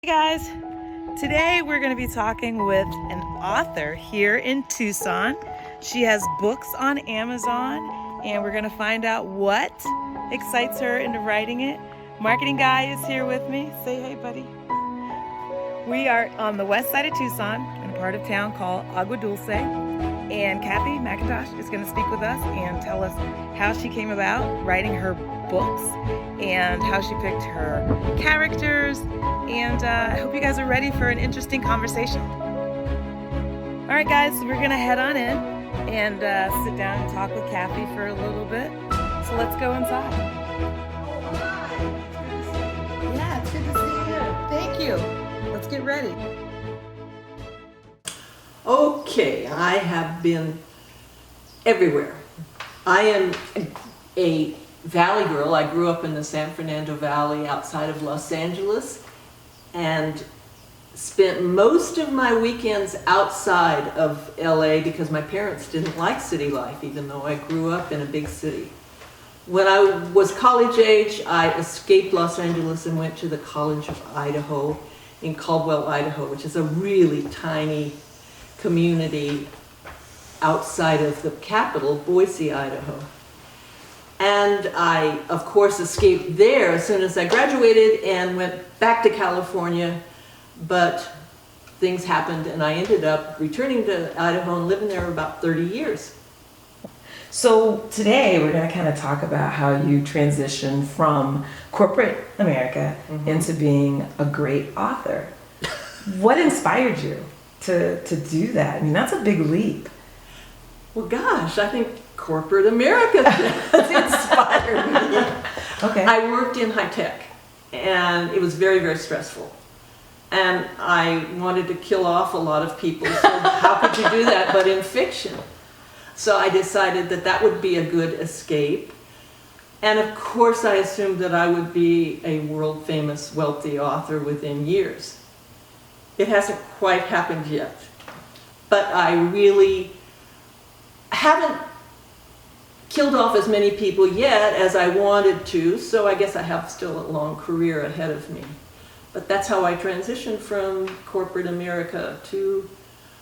Hey guys, today we're going to be talking with an author here in Tucson. She has books on Amazon and we're going to find out what excites her into writing it. Marketing guy is here with me. Say hey, buddy. We are on the west side of Tucson in a part of town called Agua Dulce, and Kathy McIntosh is going to speak with us and tell us how she came about writing her books and how she picked her characters, and I hope you guys are ready for an interesting conversation. All right guys, so we're gonna head on in and sit down and talk with Kathy for a little bit. So let's go inside. Yeah, it's good to see you. Thank you. Let's get ready. Okay, I have been everywhere. I am a Valley girl. I grew up in the San Fernando Valley outside of Los Angeles and spent most of my weekends outside of LA because my parents didn't like city life, even though I grew up in a big city. When I was college age, I escaped Los Angeles and went to the College of Idaho in Caldwell, Idaho, which is a really tiny community outside of the capital, Boise, Idaho. And I, of course, escaped there as soon as I graduated and went back to California, but things happened and I ended up returning to Idaho and living there about 30 years. So today we're going to kind of talk about how you transitioned from corporate America into being a great author. What inspired you to do that? I mean, that's a big leap. Well, gosh, I think corporate America inspired me. Okay. I worked in high tech and it was very, very stressful. And I wanted to kill off a lot of people, so how could you do that but in fiction? So I decided that that would be a good escape. And of course I assumed that I would be a world famous wealthy author within years. It hasn't quite happened yet, but I really haven't killed off as many people yet as I wanted to, so I guess I have still a long career ahead of me. But that's how I transitioned from corporate America to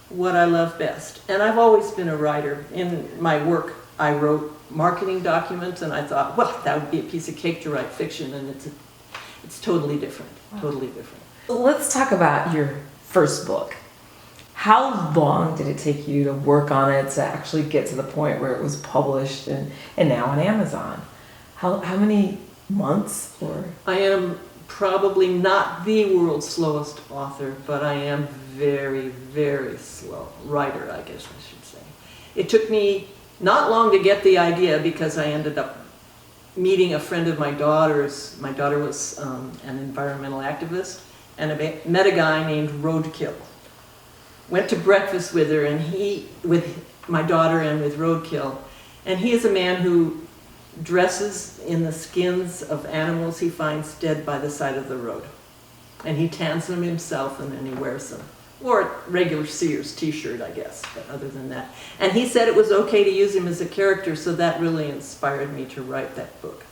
what I love best. And I've always been a writer. In my work, I wrote marketing documents, and I thought, well, that would be a piece of cake to write fiction, and it's totally different, totally different. Let's talk about your first book. How long did it take you to work on it to actually get to the point where it was published and now on Amazon? How many months? Or I am probably not the world's slowest author, but I am very, very slow writer, I guess I should say. It took me not long to get the idea because I ended up meeting a friend of my daughter's. My daughter was an environmental activist, and I met a guy named Roadkill. Went to breakfast with her, and with my daughter and with Roadkill, and he is a man who dresses in the skins of animals he finds dead by the side of the road. And he tans them himself and then he wears them. Or a regular Sears t-shirt, I guess, but other than that. And he said it was okay to use him as a character, so that really inspired me to write that book.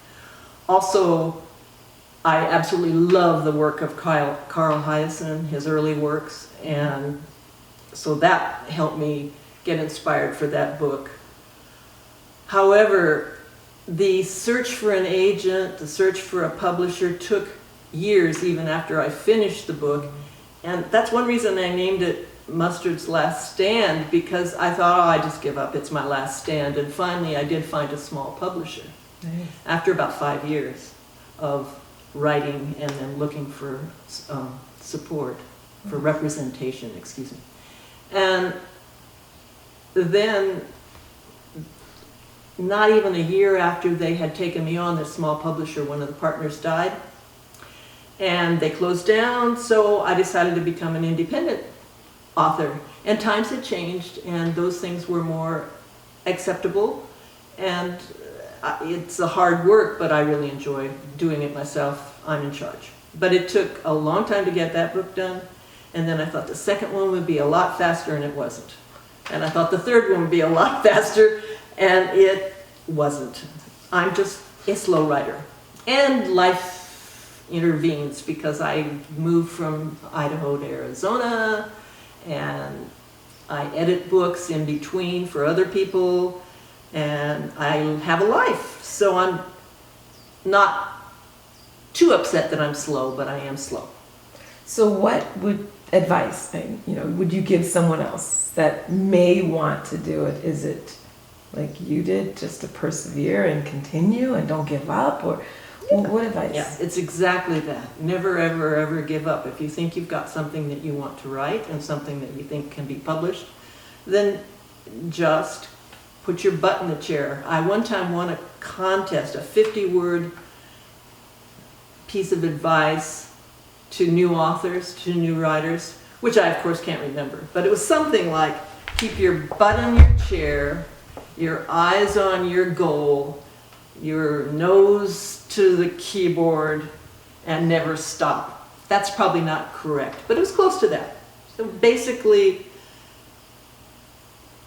Also, I absolutely love the work of Carl Hiaasen, his early works, and so that helped me get inspired for that book. However, the search for an agent, the search for a publisher took years even after I finished the book. And that's one reason I named it Mustard's Last Stand, because I thought, oh, I just give up, it's my last stand. And finally I did find a small publisher. Nice. After about 5 years of writing and then looking for support, for representation, excuse me. And then, not even a year after they had taken me on, this small publisher, one of the partners died, and they closed down, so I decided to become an independent author. And times had changed, and those things were more acceptable, and it's a hard work, but I really enjoy doing it myself. I'm in charge. But it took a long time to get that book done, and then I thought the second one would be a lot faster, and it wasn't. And I thought the third one would be a lot faster, and it wasn't. I'm just a slow writer. And life intervenes because I moved from Idaho to Arizona, and I edit books in between for other people, and I have a life. So I'm not too upset that I'm slow, but I am slow. So what advice, would you give someone else that may want to do it? Is it like you did, just to persevere and continue and don't give up? Or what advice? Yeah, it's exactly that. Never, ever, ever give up. If you think you've got something that you want to write and something that you think can be published, then just put your butt in the chair. I one time won a contest, a 50-word piece of advice to new authors, to new writers, which I of course can't remember, but it was something like, keep your butt in your chair, your eyes on your goal, your nose to the keyboard, and never stop. That's probably not correct, but it was close to that. So basically,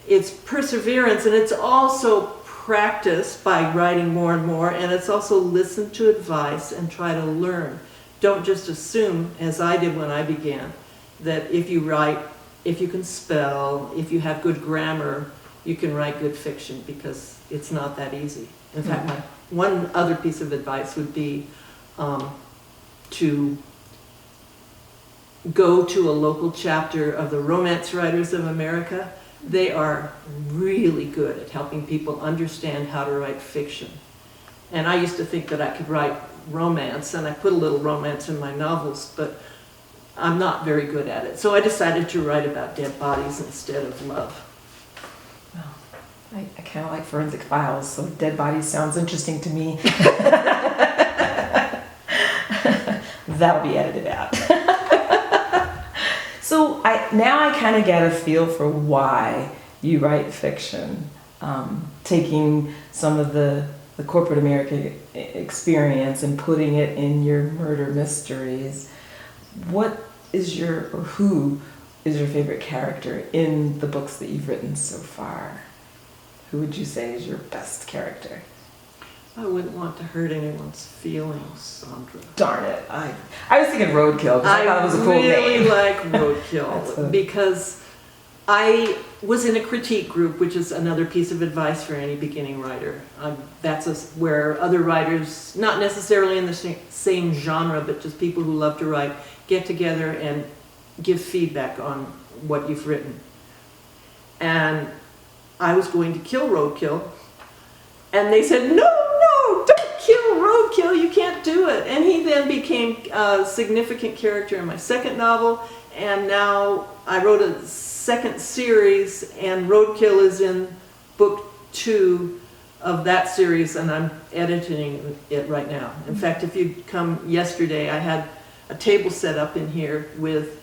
it's perseverance, and it's also practice by writing more and more, and it's also listen to advice and try to learn. Don't just assume, as I did when I began, that if you write, if you can spell, if you have good grammar, you can write good fiction, because it's not that easy. In fact, my one other piece of advice would be to go to a local chapter of the Romance Writers of America. They are really good at helping people understand how to write fiction. And I used to think that I could write romance, and I put a little romance in my novels, but I'm not very good at it. So I decided to write about dead bodies instead of love. Well, I kind of like forensic files, so dead bodies sounds interesting to me. That'll be edited out. So now I kind of get a feel for why you write fiction, taking some of the corporate American experience and putting it in your murder mysteries. What is who is your favorite character in the books that you've written so far? Who would you say is your best character? I wouldn't want to hurt anyone's feelings, Sandra. Darn it. I was thinking Roadkill, because I thought it was a cool name. I really like Roadkill because I was in a critique group, which is another piece of advice for any beginning writer. That's where other writers, not necessarily in the same genre, but just people who love to write, get together and give feedback on what you've written. And I was going to kill Roadkill, and they said, no, don't kill Roadkill, you can't do it. And he then became a significant character in my second novel, and now I wrote a second series, and Roadkill is in book 2 of that series, and I'm editing it right now. In fact, if you'd come yesterday, I had a table set up in here with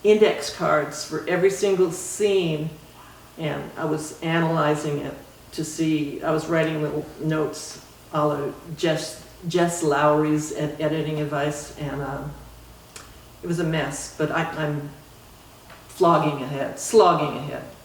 index cards for every single scene, and I was analyzing it to see, I was writing little notes a la Jess Lowry's editing advice, and it was a mess, but I'm slogging ahead.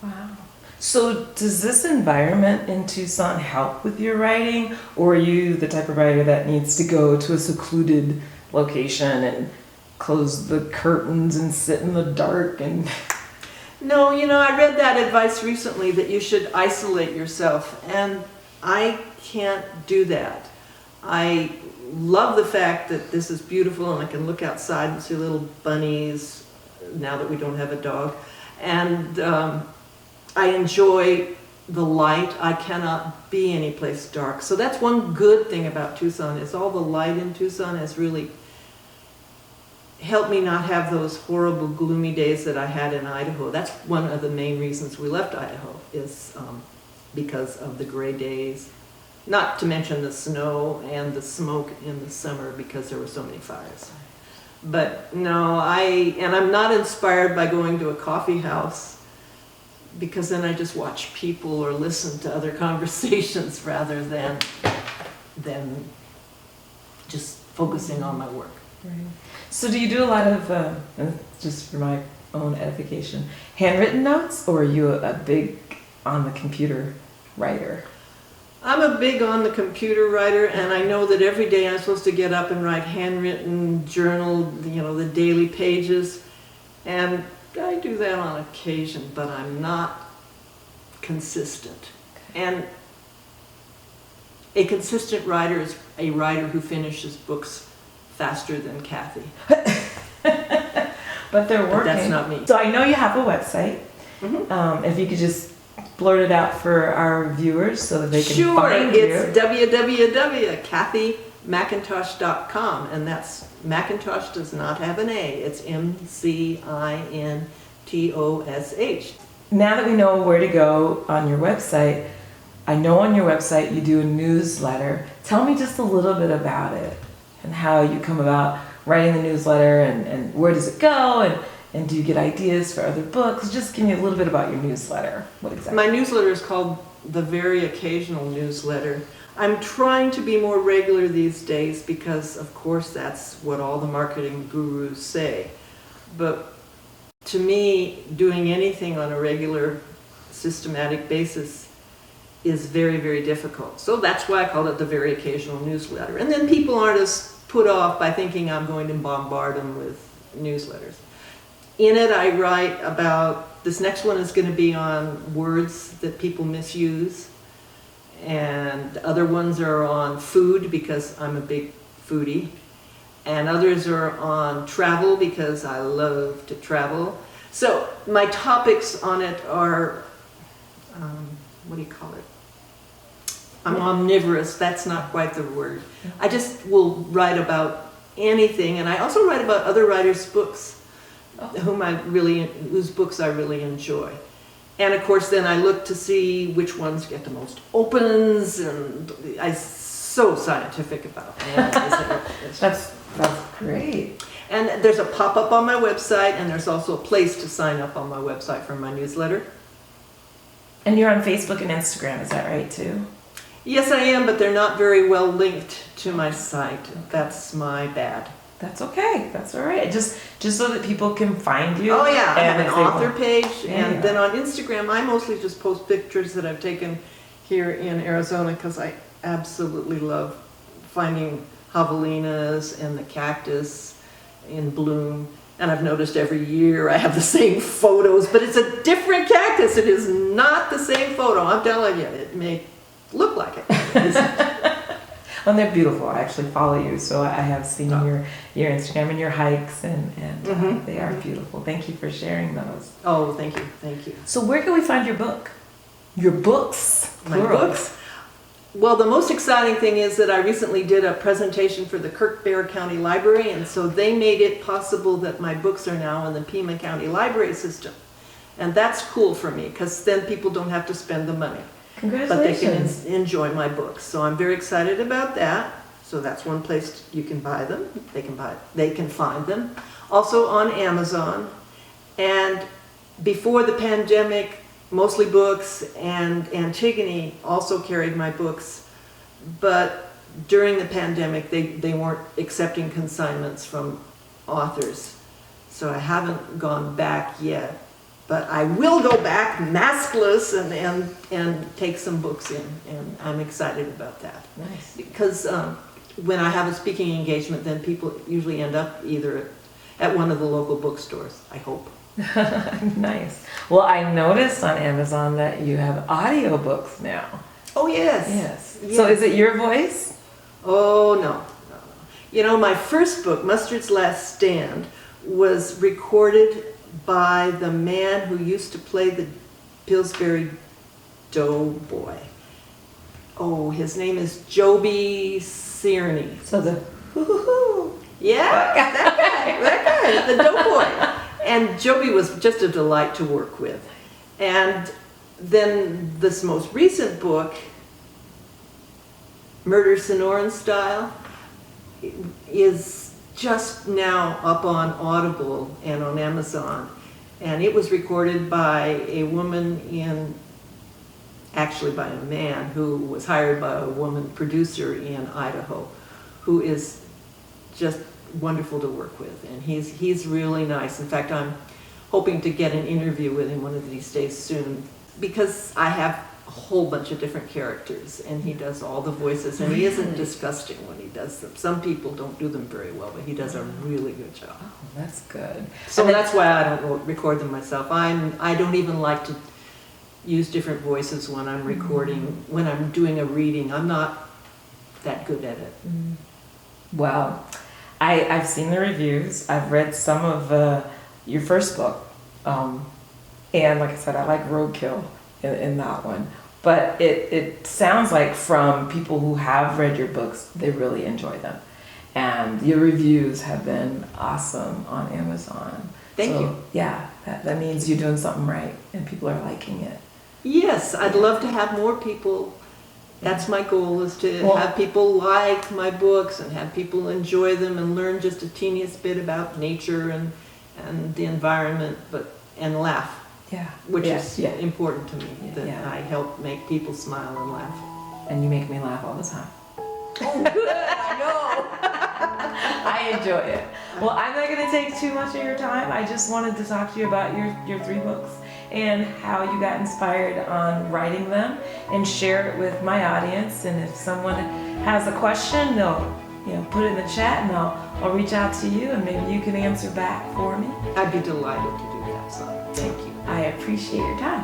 Wow. So does this environment in Tucson help with your writing, or are you the type of writer that needs to go to a secluded location and close the curtains and sit in the dark? And No, I read that advice recently that you should isolate yourself, and I can't do that. I love the fact that this is beautiful and I can look outside and see little bunnies now that we don't have a dog. And I enjoy the light. I cannot be anyplace dark. So that's one good thing about Tucson, is all the light in Tucson has really helped me not have those horrible gloomy days that I had in Idaho. That's one of the main reasons we left Idaho, is because of the gray days. Not to mention the snow and the smoke in the summer, because there were so many fires. But no, I'm not inspired by going to a coffee house, because then I just watch people or listen to other conversations rather than just focusing on my work. right. So do you do a lot of, just for my own edification, handwritten notes, or are you a big on the computer writer? I'm a big on the computer writer, and I know that every day I'm supposed to get up and write handwritten journal, the daily pages, and I do that on occasion, but I'm not consistent. And a consistent writer is a writer who finishes books faster than Kathy. But they're working. But that's not me. So I know you have a website. If you could just blurt it out for our viewers so that they can find you. It's www.kathymcintosh.com, and that's McIntosh does not have an A. It's McIntosh. Now that we know where to go on your website, I know on your website you do a newsletter. Tell me just a little bit about it and how you come about writing the newsletter and where does it go and do you get ideas for other books? Just give me a little bit about your newsletter. What exactly? My newsletter is called The Very Occasional Newsletter. I'm trying to be more regular these days because, of course, that's what all the marketing gurus say. But to me, doing anything on a regular, systematic basis is very, very difficult. So that's why I call it The Very Occasional Newsletter. And then people aren't as put off by thinking I'm going to bombard them with newsletters. In it, I write about, this next one is going to be on words that people misuse, and other ones are on food because I'm a big foodie, and others are on travel because I love to travel. So my topics on it are, what do you call it? I'm omnivorous, that's not quite the word. I just will write about anything, and I also write about other writers' books. Whose books I really enjoy. And of course then I look to see which ones get the most opens, and I'm so scientific about it. That's great. And there's a pop-up on my website, and there's also a place to sign up on my website for my newsletter. And you're on Facebook and Instagram, is that right too? Yes, I am, but they're not very well linked to my site. That's my bad. That's okay. That's all right. Just so that people can find you. Oh yeah, I have an if they author want- page, Yeah. and then on Instagram I mostly just post pictures that I've taken here in Arizona because I absolutely love finding javelinas and the cactus in bloom. And I've noticed every year I have the same photos, but it's a different cactus. It is not the same photo. I'm telling you, it may look like it. And they're beautiful. I actually follow you, so I have seen your Instagram and your hikes, and they are beautiful. Thank you for sharing those. Oh, thank you, thank you. So where can we find your book? Your books? My plural. books? Well, the most exciting thing is that I recently did a presentation for the Kirk-Bear County Library, and so they made it possible that my books are now in the Pima County Library system. And that's cool for me, because then people don't have to spend the money. But they can enjoy my books. So I'm very excited about that. So that's one place you can buy them. They can find them. Also on Amazon. And before the pandemic, Mostly Books and Antigone also carried my books. But during the pandemic, they weren't accepting consignments from authors. So I haven't gone back yet. But I will go back maskless and take some books in, and I'm excited about that. Nice. Because when I have a speaking engagement, then people usually end up either at one of the local bookstores, I hope. Nice. Well, I noticed on Amazon that you have audiobooks now. Oh, yes. Yes. Yes. So is it your voice? Oh, no. You know, my first book, Mustard's Last Stand, was recorded by the man who used to play the Pillsbury Doughboy. Oh, his name is Joby Cierney. So the hoo-hoo-hoo. Yeah, that guy, the Doughboy. And Joby was just a delight to work with. And then this most recent book, Murder Sonoran Style, is just now up on Audible and on Amazon, and it was recorded by a woman actually by a man who was hired by a woman producer in Idaho, who is just wonderful to work with, and he's really nice. In fact, I'm hoping to get an interview with him one of these days soon, because I have a whole bunch of different characters, and he does all the voices, and he isn't disgusting when he does them. Some people don't do them very well, but he does a really good job. Oh, that's good. So that's why I don't record them myself. I don't even like to use different voices when I'm recording, when I'm doing a reading. I'm not that good at it. Well, I've seen the reviews. I've read some of your first book. And like I said, I like Roadkill in that one. But it sounds like from people who have read your books, they really enjoy them. And your reviews have been awesome on Amazon. Thank you. Yeah, that means you're doing something right and people are liking it. Yes, I'd love to have more people. That's my goal, is to have people like my books and have people enjoy them and learn just a teeniest bit about nature and the environment, and laugh. Yeah. Which is important to me, that Yeah. I help make people smile and laugh. And you make me laugh all the time. Oh, good, I know. I enjoy it. Well, I'm not going to take too much of your time. I just wanted to talk to you about your 3 books and how you got inspired on writing them, and share it with my audience. And if someone has a question, they'll put it in the chat, and I'll reach out to you, and maybe you can answer back for me. I'd be delighted to do that, so thank you. I appreciate your time.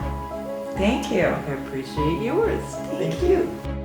Thank you. I appreciate yours. Thank you.